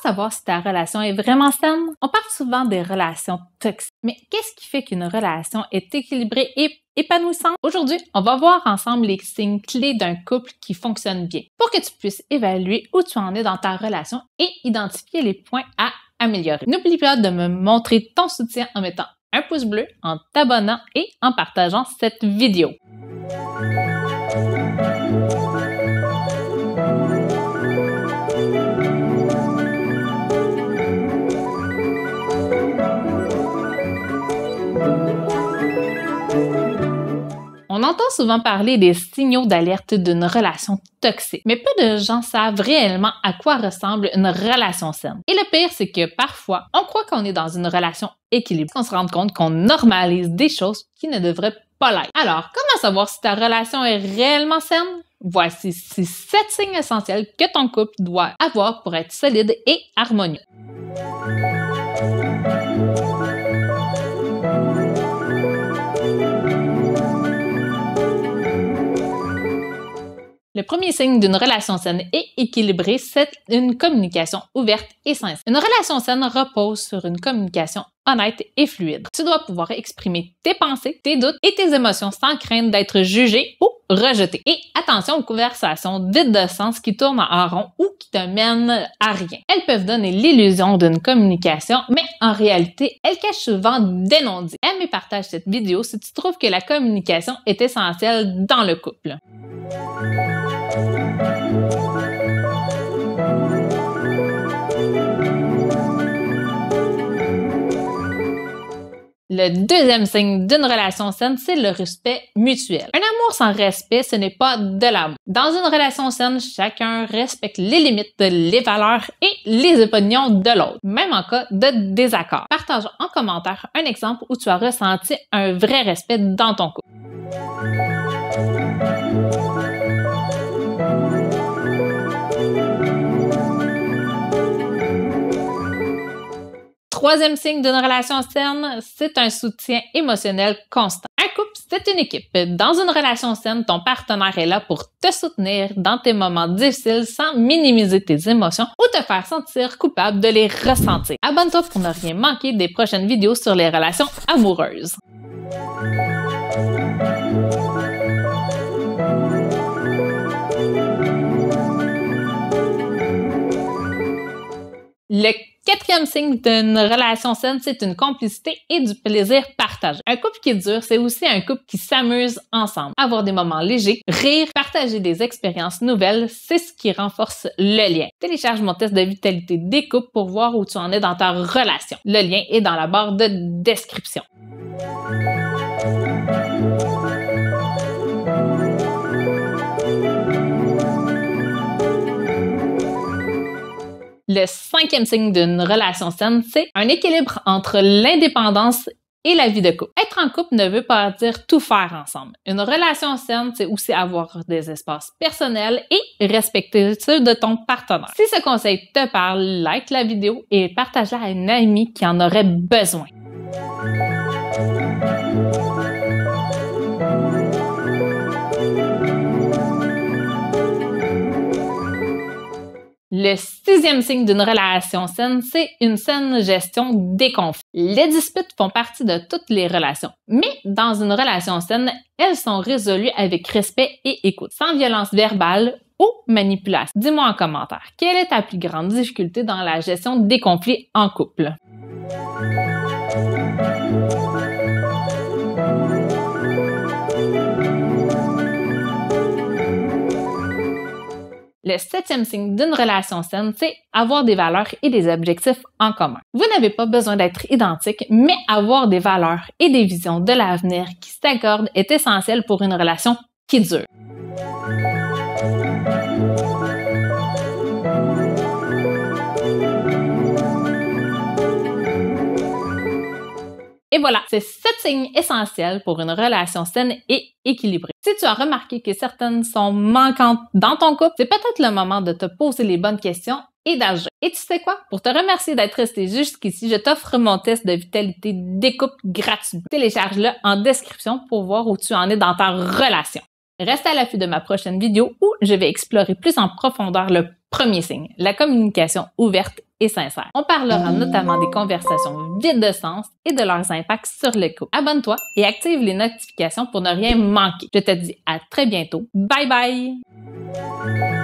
savoir si ta relation est vraiment saine? On parle souvent des relations toxiques, mais qu'est-ce qui fait qu'une relation est équilibrée et épanouissante? Aujourd'hui, on va voir ensemble les signes clés d'un couple qui fonctionne bien pour que tu puisses évaluer où tu en es dans ta relation et identifier les points à améliorer. N'oublie pas de me montrer ton soutien en mettant un pouce bleu, en t'abonnant et en partageant cette vidéo. On entend souvent parler des signaux d'alerte d'une relation toxique, mais peu de gens savent réellement à quoi ressemble une relation saine. Et le pire, c'est que parfois, on croit qu'on est dans une relation équilibrée, qu'on se rend compte qu'on normalise des choses qui ne devraient pas l'être. Alors, comment savoir si ta relation est réellement saine? Voici 7 signes essentiels que ton couple doit avoir pour être solide et harmonieux. Le premier signe d'une relation saine et équilibrée, c'est une communication ouverte et sincère. Une relation saine repose sur une communication honnête et fluide. Tu dois pouvoir exprimer tes pensées, tes doutes et tes émotions sans crainte d'être jugé ou rejeté. Et attention aux conversations vides de sens qui tournent en rond ou qui te mènent à rien. Elles peuvent donner l'illusion d'une communication, mais en réalité, elles cachent souvent des non-dits. Aime et partage cette vidéo si tu trouves que la communication est essentielle dans le couple. Le deuxième signe d'une relation saine, c'est le respect mutuel. Un amour sans respect, ce n'est pas de l'amour. Dans une relation saine, chacun respecte les limites, les valeurs et les opinions de l'autre, même en cas de désaccord. Partage en commentaire un exemple où tu as ressenti un vrai respect dans ton couple. Troisième signe d'une relation saine, c'est un soutien émotionnel constant. Un couple, c'est une équipe. Dans une relation saine, ton partenaire est là pour te soutenir dans tes moments difficiles sans minimiser tes émotions ou te faire sentir coupable de les ressentir. Abonne-toi pour ne rien manquer des prochaines vidéos sur les relations amoureuses. Le quatrième signe d'une relation saine, c'est une complicité et du plaisir partagé. Un couple qui dure, c'est aussi un couple qui s'amuse ensemble. Avoir des moments légers, rire, partager des expériences nouvelles, c'est ce qui renforce le lien. Télécharge mon test de vitalité des couples pour voir où tu en es dans ta relation. Le lien est dans la barre de description. Le cinquième signe d'une relation saine, c'est un équilibre entre l'indépendance et la vie de couple. Être en couple ne veut pas dire tout faire ensemble. Une relation saine, c'est aussi avoir des espaces personnels et respecter ceux de ton partenaire. Si ce conseil te parle, like la vidéo et partage-la à une amie qui en aurait besoin. Le sixième signe d'une relation saine, c'est une saine gestion des conflits. Les disputes font partie de toutes les relations, mais dans une relation saine, elles sont résolues avec respect et écoute, sans violence verbale ou manipulation. Dis-moi en commentaire, quelle est ta plus grande difficulté dans la gestion des conflits en couple? Le septième signe d'une relation saine, c'est avoir des valeurs et des objectifs en commun. Vous n'avez pas besoin d'être identiques, mais avoir des valeurs et des visions de l'avenir qui s'accordent est essentiel pour une relation qui dure. Et voilà, c'est 7 signes essentiels pour une relation saine et équilibrée. Si tu as remarqué que certaines sont manquantes dans ton couple, c'est peut-être le moment de te poser les bonnes questions et d'agir. Et tu sais quoi? Pour te remercier d'être resté jusqu'ici, je t'offre mon test de vitalité des couples gratuit. Télécharge-le en description pour voir où tu en es dans ta relation. Reste à l'affût de ma prochaine vidéo où je vais explorer plus en profondeur le premier signe, la communication ouverte et sincère. On parlera notamment des conversations vides de sens et de leurs impacts sur le couple. Abonne-toi et active les notifications pour ne rien manquer. Je te dis à très bientôt. Bye bye!